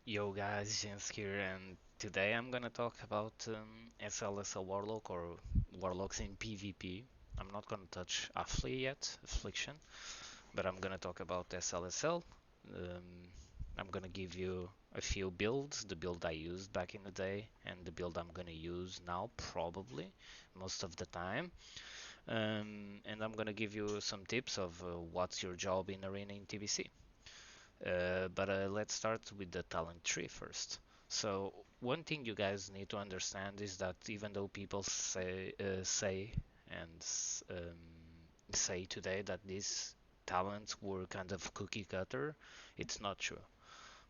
Yo guys, Jens here, and today I'm gonna talk about SLSL Warlock or Warlocks in PvP. I'm not gonna touch Affliction, but I'm gonna talk about SLSL. I'm gonna give you a few builds, the build I used back in the day, and the build I'm gonna use now, probably, most of the time. And I'm gonna give you some tips of what's your job in Arena in TBC. But let's start with the talent tree first. So one thing you guys need to understand is that even though people and say today that these talents were kind of cookie cutter, it's not true.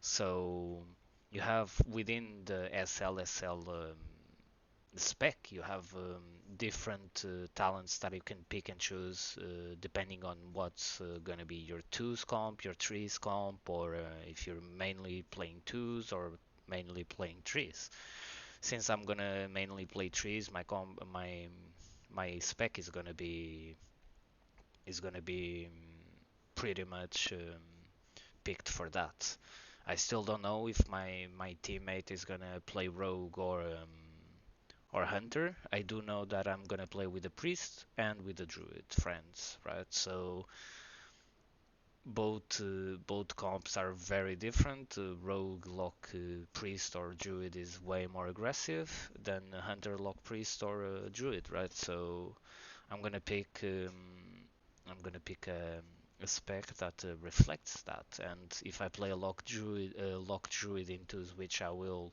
So you have within the SLSL spec, you have different talents that you can pick and choose depending on what's going to be your twos comp, your threes comp, or if you're mainly playing twos or mainly playing threes. Since I'm gonna mainly play threes, my spec is gonna be pretty much picked for that. I still don't know if my teammate is gonna play rogue or hunter. I do know that I'm gonna play with the priest and with the druid friends, right? So both comps are very different. Rogue lock priest or druid is way more aggressive than a hunter lock priest or druid, right? So I'm gonna pick um, I'm gonna pick a spec that reflects that. And if I play a lock druid into which I will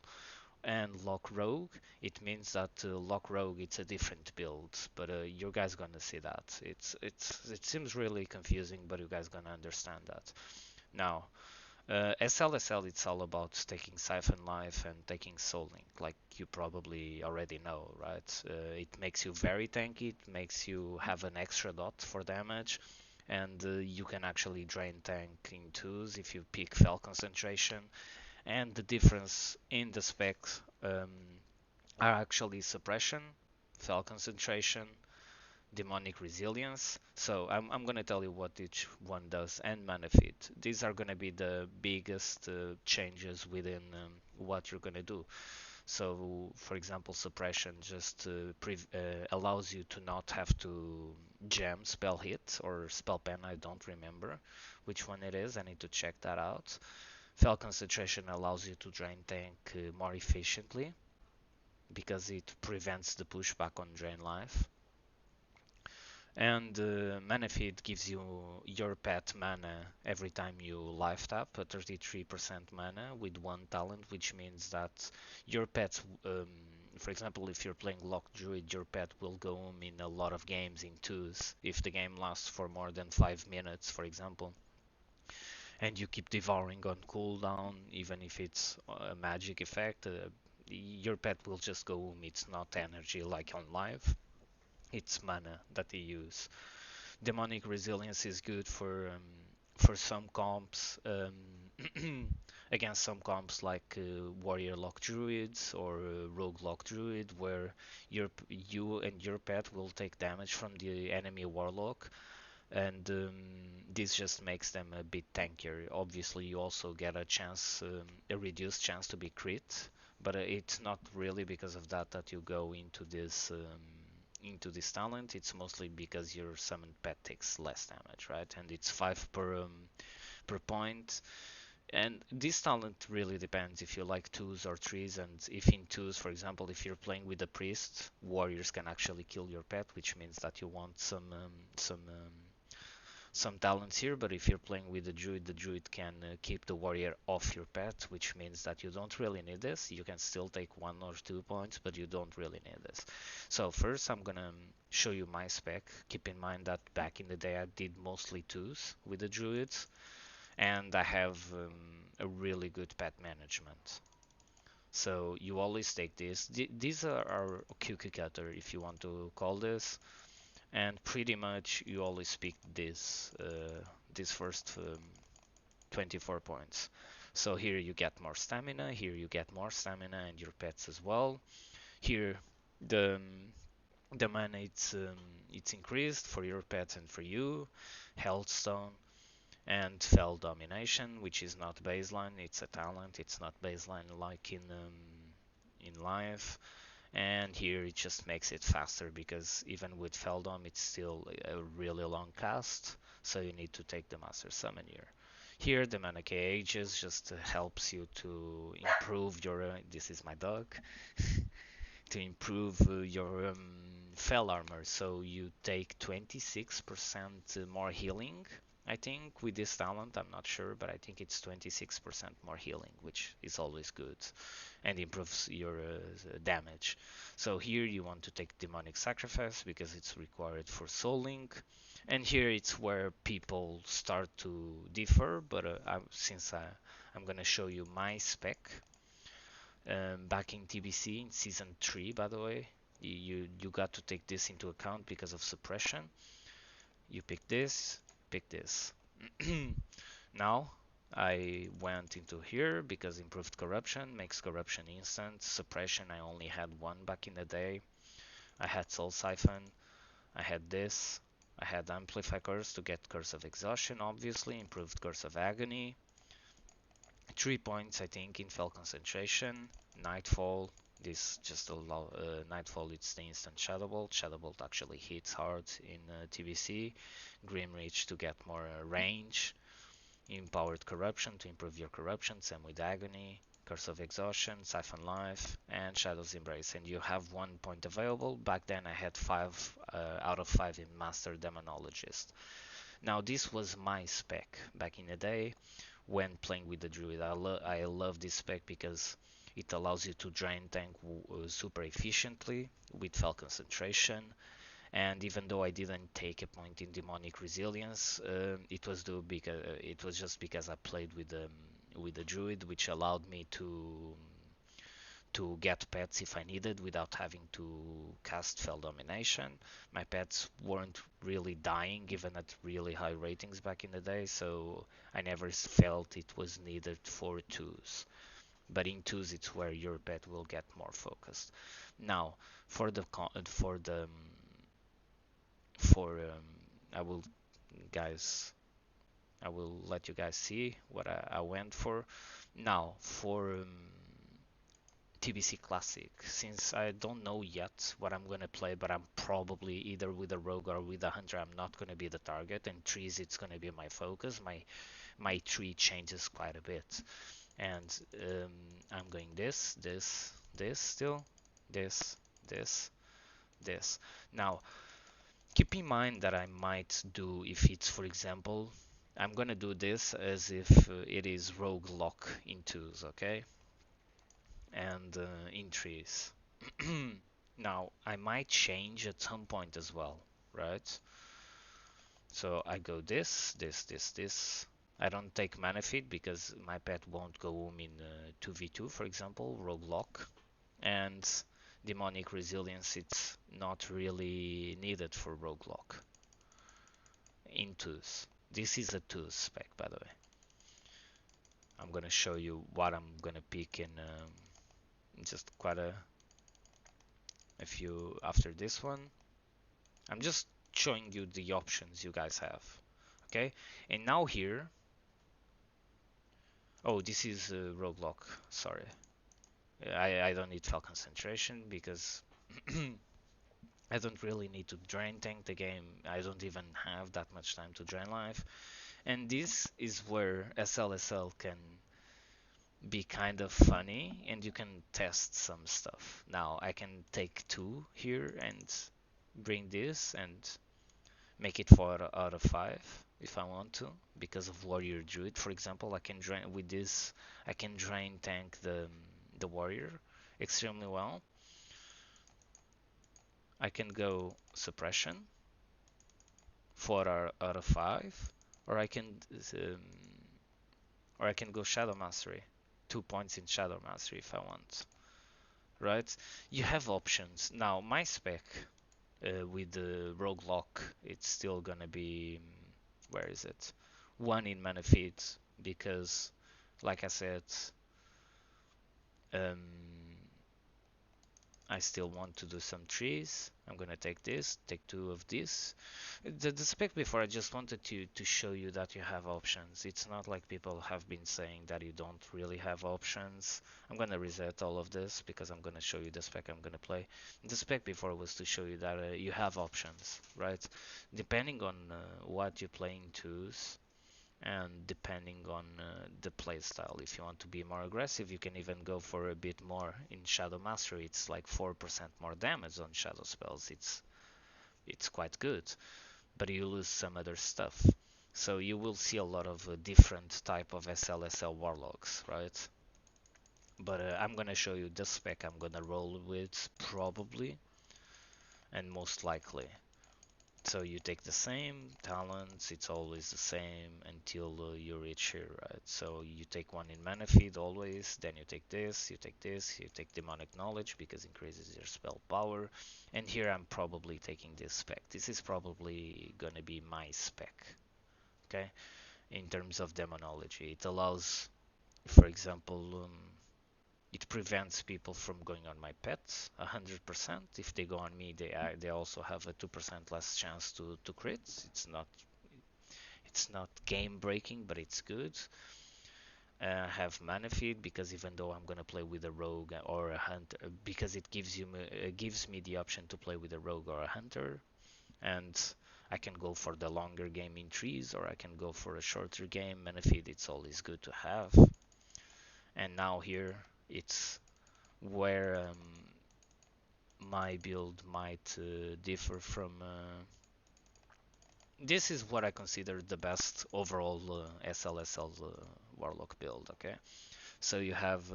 and Lock Rogue, it means that Lock Rogue it's a different build, but you guys gonna see that. It seems really confusing, but you guys gonna understand that. Now, SLSL it's all about taking Siphon Life and taking Soul Link, like you probably already know, right? It makes you very tanky, it makes you have an extra dot for damage, and you can actually drain tank in twos if you pick Fell Concentration, and the difference in the specs are actually suppression, fell concentration, demonic resilience. So I'm gonna tell you what each one does and mana feed. These are gonna be the biggest changes within what you're gonna do. So for example, suppression just allows you to not have to jam spell hit or spell pen. I don't remember which one it is. I need to check that out. Fell concentration allows you to drain tank more efficiently because it prevents the pushback on drain life. And mana feed gives you your pet mana every time you life tap, a 33% mana with one talent, which means that your pets, for example, if you're playing Lock Druid, your pet will go in a lot of games in twos if the game lasts for more than 5 minutes, for example, and you keep devouring on cooldown, even if it's a magic effect, your pet will just go. It's not energy like on live. It's mana that they use. Demonic resilience is good for some comps, against some comps like warrior lock druids or rogue lock druid, where you and your pet will take damage from the enemy warlock, and this just makes them a bit tankier. Obviously, you also get a reduced chance to be crit, but it's not really because of that that you go into this talent. It's mostly because your summoned pet takes less damage, right? And it's 5 per point. And this talent really depends if you like twos or threes, and if in twos, for example, if you're playing with a priest, warriors can actually kill your pet, which means that you want some talents here. But if you're playing with the druid can keep the warrior off your pet, which means that you don't really need this. You can still take 1 or 2 points, but you don't really need this. So first I'm gonna show you my spec. Keep in mind that back in the day I did mostly twos with the druids, and I have a really good pet management. So you always take this. These are our cookie cutter, if you want to call this, and pretty much you always pick this first 24 points. So here you get more stamina, here you get more stamina and your pets as well. Here the the mana it's increased for your pets and for you. Health stone. and Fell Domination, which is not baseline, it's a talent, it's not baseline like in live. And here it just makes it faster because even with Feldom it's still a really long cast, so you need to take the Master Summon here. Here the Mana Ages just helps you to improve your, this is my dog, to improve your Fell armor, so you take 26% more healing. I think with this talent, I'm not sure, but I think it's 26% more healing, which is always good and improves your damage. So here you want to take Demonic Sacrifice because it's required for Soul Link. And here it's where people start to differ, but since I'm gonna show you my spec back in TBC in season 3, by the way, you got to take this into account because of suppression. You pick this, pick this. Now I went into here because improved corruption makes corruption instant. Suppression I only had one back in the day. I had Soul Siphon, I had this, I had Amplify Curse to get Curse of Exhaustion, obviously, improved Curse of Agony. 3 points I think in Fell Concentration, Nightfall, this just allow Nightfall, it's the instant Shadow Bolt. Shadow Bolt actually hits hard in TBC. Grim Reach to get more range. Empowered Corruption to improve your corruption, same with Agony, Curse of Exhaustion, Siphon Life, and Shadow's Embrace. And you have 1 point available. Back then I had 5 out of 5 in Master Demonologist. Now this was my spec back in the day when playing with the Druid. I love this spec because it allows you to drain tank super efficiently with Fell Concentration. And even though I didn't take a point in Demonic Resilience, it was just because I played with the Druid, which allowed me to get pets if I needed without having to cast Fell Domination. My pets weren't really dying even at really high ratings back in the day, so I never felt it was needed for 2s. But in 2s it's where your pet will get more focused. Now, for the for I will guys I will let you guys see what I went for. Now for TBC Classic, since I don't know yet what I'm gonna play, but I'm probably either with a rogue or with a hunter. I'm not gonna be the target, and trees it's gonna be my focus. My tree changes quite a bit, and I'm going this still, this, this, this. Now keep in mind that I might do, if it's for example, I'm gonna do this as if it is rogue lock in 2s, okay? And in 3s. Now I might change at some point as well, right? So I go this. I don't take mana feed because my pet won't go in 2v2, for example, rogue lock. And demonic resilience, it's not really needed for rogue lock in 2s. This is a 2 spec, by the way. I'm gonna show you what I'm gonna pick in just quite a few after this one. I'm just showing you the options you guys have. Okay, and now here, oh, this is rogue lock, sorry. I don't need Fell Concentration because I don't really need to drain tank the game. I don't even have that much time to drain life. And this is where SLSL can be kind of funny and you can test some stuff. Now I can take 2 here and bring this and make it 4 out of 5 if I want to, because of Warrior Druid, for example. I can drain with this. I can drain tank the warrior extremely well. I can go suppression 4 out of 5, or um, I can go Shadow Mastery, 2 points in Shadow Mastery if I want. Right? You have options. Now my spec with the Rogue Lock, it's still gonna be where is it? 1 in mana feed because, like I said, um, I still want to do some trees. I'm gonna take this, take two of this. The spec before, I just wanted to show you that you have options. It's not like people have been saying that you don't really have options. I'm gonna reset all of this because I'm gonna show you the spec I'm gonna play. The spec before was to show you that you have options, right? Depending on what you're playing twos, and depending on the playstyle. If you want to be more aggressive, you can even go for a bit more in Shadow Mastery. It's like 4% more damage on Shadow spells. It's quite good, but you lose some other stuff. So you will see a lot of different type of SLSL Warlocks, right? But I'm gonna show you the spec I'm gonna roll with probably and most likely. So you take the same talents, it's always the same until you reach here, right? So you take one in mana feed always, then you take this, you take demonic knowledge because increases your spell power, and here I'm probably taking this spec. This is probably gonna be my spec, okay? In terms of demonology, it allows, for example, it prevents people from going on my pets 100%. If they go on me, they also have a 2% less chance to crit. It's not game breaking, but it's good. Have mana feed because even though I'm gonna play with a rogue or a hunter, because it gives me the option to play with a rogue or a hunter, and I can go for the longer game in trees or I can go for a shorter game. Mana feed, it's always good to have. And now here it's where my build might differ from. This is what I consider the best overall SLSL Warlock build. Okay, so you have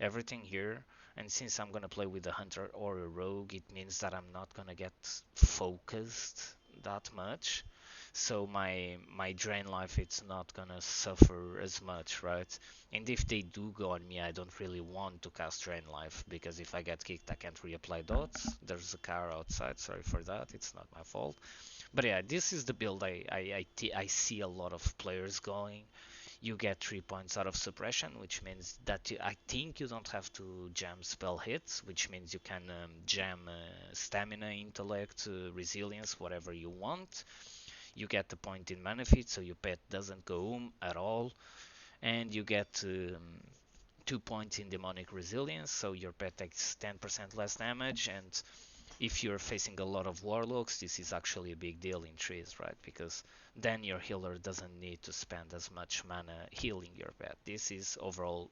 everything here, and since I'm gonna play with a hunter or a rogue, it means that I'm not gonna get focused that much. So my drain life, it's not gonna suffer as much, right? And if they do go on me, I don't really want to cast drain life because if I get kicked, I can't reapply dots. There's a car outside. Sorry for that. It's not my fault. But yeah, this is the build I see a lot of players going. You get 3 points out of suppression, which means that I think you don't have to jam spell hits, which means you can jam stamina, intellect, resilience, whatever you want. You get the point in mana feed, so your pet doesn't go at all, and you get 2 points in demonic resilience, so your pet takes 10% less damage. And if you're facing a lot of warlocks, this is actually a big deal in trees, right? Because then your healer doesn't need to spend as much mana healing your pet. This is overall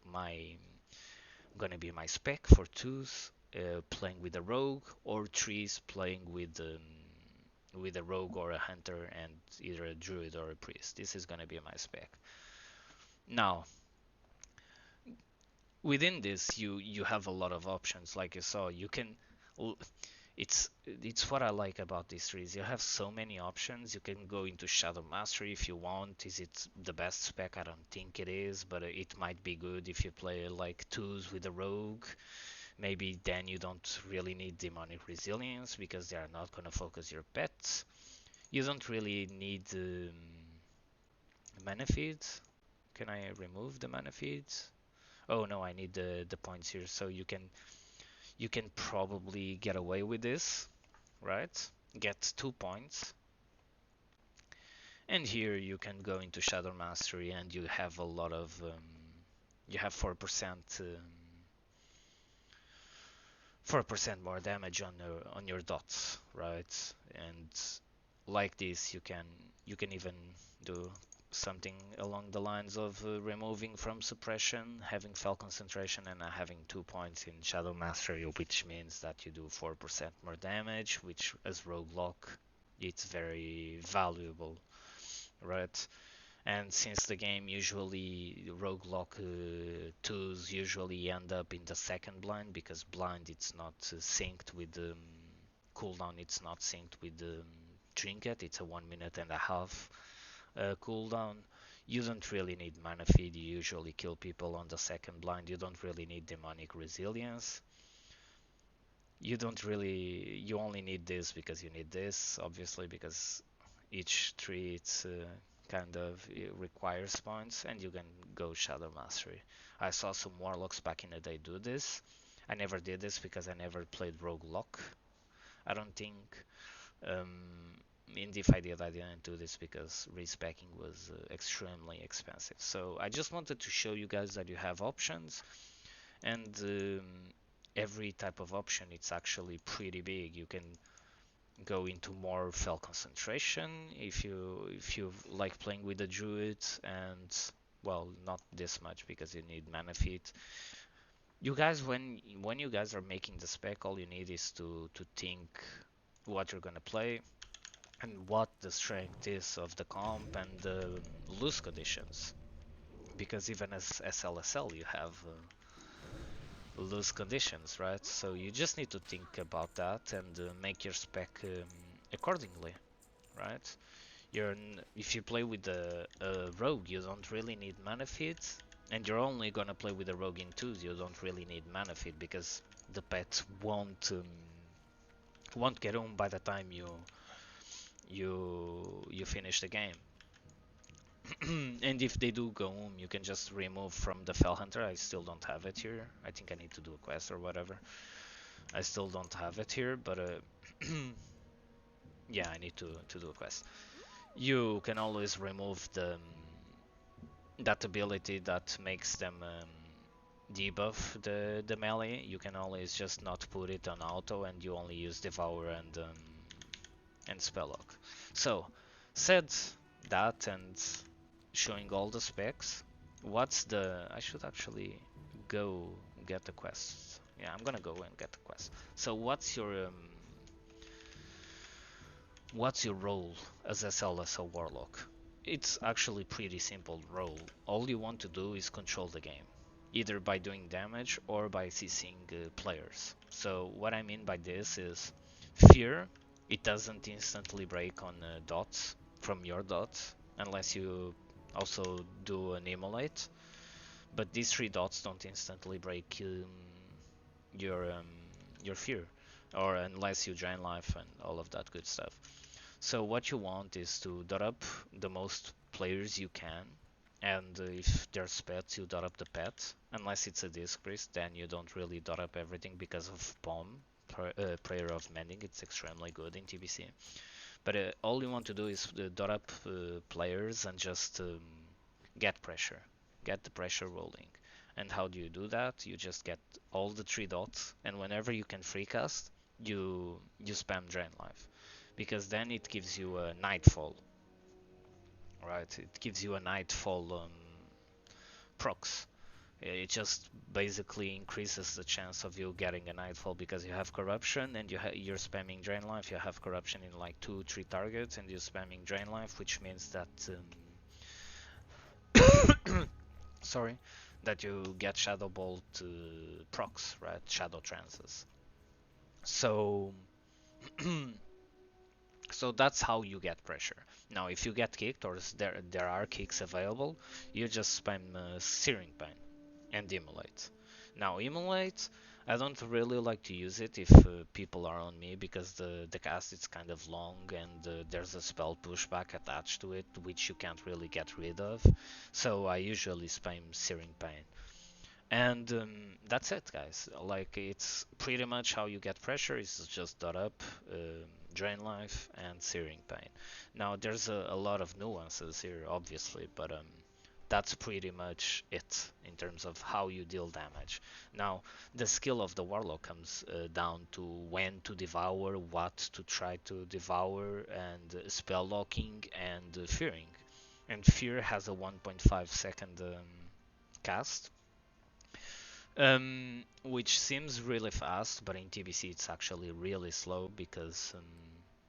gonna be my spec for twos, playing with a rogue, or trees playing with a rogue or a hunter and either a druid or a priest. This is gonna be my spec. Now, within this, you have a lot of options. Like you saw, you can it's what I like about these trees. You have so many options. You can go into Shadow Mastery if you want. Is it the best spec? I don't think it is, but it might be good if you play like twos with a rogue. Maybe then you don't really need Demonic Resilience because they are not gonna focus your pets. You don't really need mana feeds. Can I remove the mana feeds? Oh no, I need the points here. So you can probably get away with this, right? Get 2 points. And here you can go into Shadow Mastery and you have a lot of you have 4% more damage on your dots, right? And like this, you can even do something along the lines of removing from suppression, having fell concentration, and having 2 points in Shadow Mastery, which means that you do 4% more damage, which as roguelock, it's very valuable, right? And since the game usually roguelock 2s usually end up in the second blind because blind it's not synced with the cooldown, it's not synced with the trinket, it's a 1 minute and a half cooldown. You don't really need mana feed, you usually kill people on the second blind, you don't really need demonic resilience. You only need this because you need this, obviously, because each tree it's kind of it requires points, and you can go Shadow Mastery. I saw some warlocks back in the day do this. I never did this because I never played Rogue Lock. I don't think if I did, I didn't do this because respecking was extremely expensive. So I just wanted to show you guys that you have options, and every type of option it's actually pretty big. You can go into more fell concentration if you like playing with the druid, and well, not this much because you need mana feet. You guys, when you guys are making the spec, all you need is to think what you're gonna play and what the strength is of the comp and the loose conditions. Because even as SLSL, you have loose conditions, right? So you just need to think about that and make your spec accordingly, right? If you play with a rogue, you don't really need mana feeds, and you're only gonna play with a rogue in twos. You don't really need mana feed because the pets won't get on by the time you finish the game. And if they do go home, you can just remove from the Fell Hunter. I still don't have it here. I think I need to do a quest or whatever. I still don't have it here, but yeah, I need to do a quest. You can always remove that ability that makes them debuff the melee. You can always just not put it on auto, and you only use Devour and Spelllock. So, said that and showing all the specs, what's the... I should actually go get the quest. Yeah, I'm gonna go and get the quest. So what's your role as SL Warlock? It's actually pretty simple role. All you want to do is control the game, either by doing damage or by CCing players. So what I mean by this is fear. It doesn't instantly break on dots from your dots unless you also do an immolate. But these three dots don't instantly break your um, your fear, or unless you drain life and all of that good stuff. So what you want is to dot up the most players you can, and if there's pets, you dot up the pet. Unless it's a disc priest, then you don't really dot up everything because of POM, Prayer of Mending. It's extremely good in TBC. But all you want to do is dot up players and just get the pressure rolling. And how do you do that? You just get all the three dots, and whenever you can free cast, you spam Drain Life, because then it gives you a Nightfall, right? It gives you a Nightfall procs. It just basically increases the chance of you getting a Nightfall because you have Corruption and you're spamming Drain Life. You have Corruption in like 2-3 targets and you're spamming Drain Life, which means that sorry, that you get Shadow Bolt procs, right? Shadow trances. So so that's how you get pressure. Now, if you get kicked or there are kicks available, you just spam Searing Pain and Immolate. Now, Immolate, I don't really like to use it if people are on me because the cast is kind of long and there's a spell pushback attached to it which you can't really get rid of. So I usually spam Searing Pain. And that's it, guys. Like, it's pretty much how you get pressure. It's just dot up, drain life, and searing pain. Now, there's a lot of nuances here, obviously, but that's pretty much it in terms of how you deal damage. Now, the skill of the warlock comes down to when to devour, what to try to devour, and spell locking and fearing. And fear has a 1.5 second cast, which seems really fast, but in TBC it's actually really slow because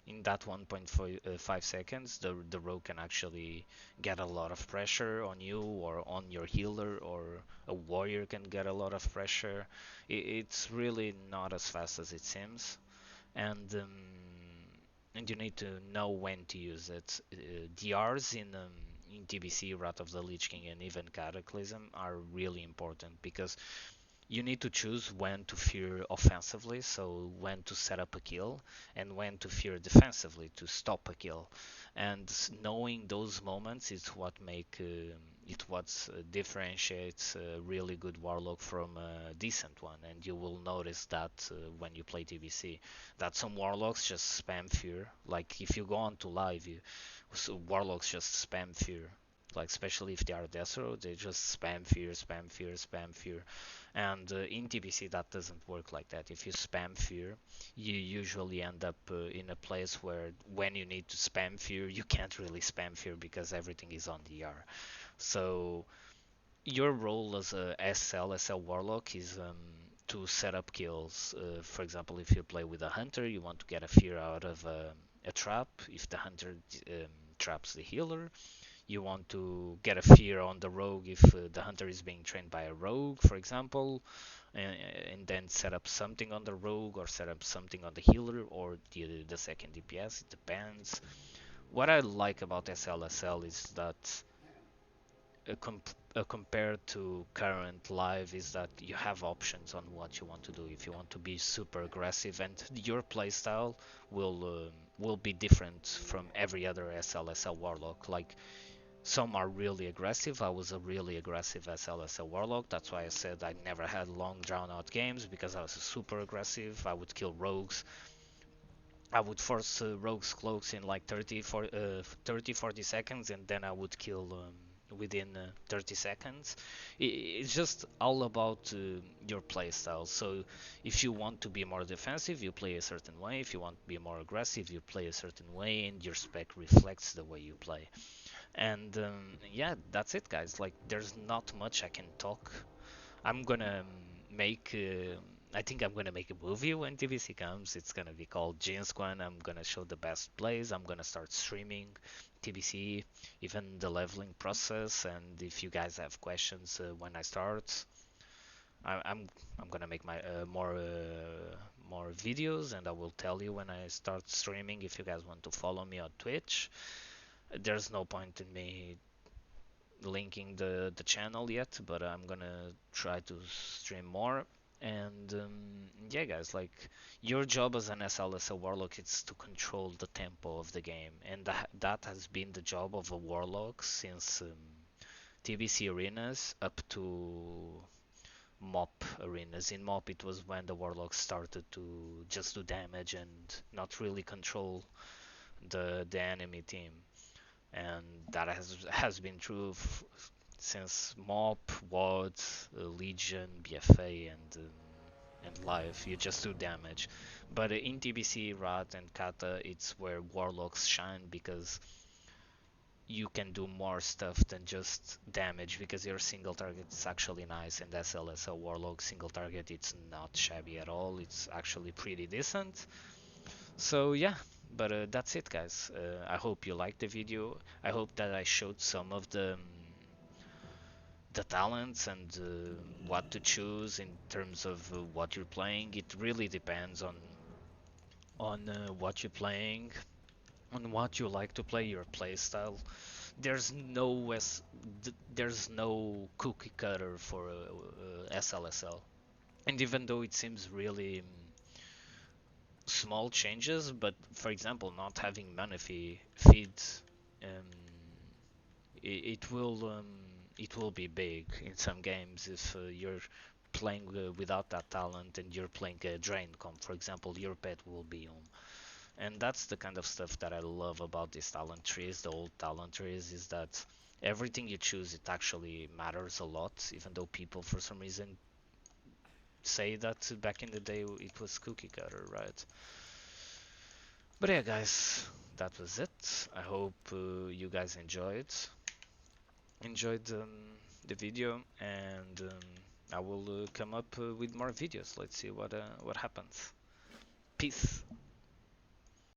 in that 1.5 seconds, the rogue can actually get a lot of pressure on you or on your healer, or a warrior can get a lot of pressure. It's really not as fast as it seems, and you need to know when to use it. DRs in TBC, Wrath of the Lich King, and even Cataclysm are really important because you need to choose when to fear offensively, so when to set up a kill, and when to fear defensively to stop a kill. And knowing those moments is what make it what differentiates a really good warlock from a decent one, and you will notice that when you play TBC, that some warlocks just spam fear. Like if you go on to live, so warlocks just spam fear. Like especially if they are death row, they just spam fear, spam fear, spam fear. And in TBC that doesn't work like that. If you spam fear, you usually end up in a place where when you need to spam fear, you can't really spam fear because everything is on the R. So your role as a SL Warlock is to set up kills. For example, if you play with a Hunter, you want to get a fear out of a trap. If the Hunter traps the healer, you want to get a fear on the Rogue if the Hunter is being trained by a Rogue, for example, and then set up something on the Rogue or set up something on the healer or the second DPS. It depends. What I like about SLSL is that compared to current live is that you have options on what you want to do. If you want to be super aggressive, and your playstyle will be different from every other SLSL warlock. Like some are really aggressive. I was a really aggressive SLSL warlock. That's why I said I never had long drawn out games because I was super aggressive. I would kill rogues. I would force rogues cloaks in like 30 40 seconds, and then I would kill within 30 seconds. It's just all about your playstyle. So if you want to be more defensive, you play a certain way. If you want to be more aggressive, you play a certain way, and your spec reflects the way you play. And yeah, that's it, guys. Like, there's not much I can talk. I'm gonna make. I think I'm gonna make a movie when TVC comes. It's gonna be called Squan. I'm gonna show the best plays. I'm gonna start streaming TBC, even the leveling process. And if you guys have questions when I start, I'm gonna make my more videos, and I will tell you when I start streaming. If you guys want to follow me on Twitch, there's no point in me linking the channel yet, but I'm gonna try to stream more. And yeah, guys, like your job as an SLSL warlock is to control the tempo of the game, and that has been the job of a warlock since TBC arenas up to MOP arenas. In MOP, it was when the warlocks started to just do damage and not really control the enemy team, and that has been true since MOP, WOD, Legion, BFA, and Live. You just do damage. But in TBC, Rat, and Kata, it's where Warlocks shine because you can do more stuff than just damage because your single target is actually nice, and SLSL Warlock single target it's not shabby at all. It's actually pretty decent. So yeah, but that's it, guys. I hope you liked the video. I hope that I showed some of the talents and what to choose in terms of what you're playing. It really depends on what you're playing, on what you like to play, your play style. There's no there's no cookie cutter for SLSL. And even though it seems really small changes, but for example, not having mana feeds, um, it will be big in some games if you're playing without that talent and you're playing a drain comp. For example, your pet will be on. And that's the kind of stuff that I love about these talent trees, the old talent trees, is that everything you choose it actually matters a lot, even though people for some reason say that back in the day it was cookie cutter, right? But yeah, guys, that was it. I hope you guys enjoyed the video, and I will come up with more videos. Let's see what happens. Peace.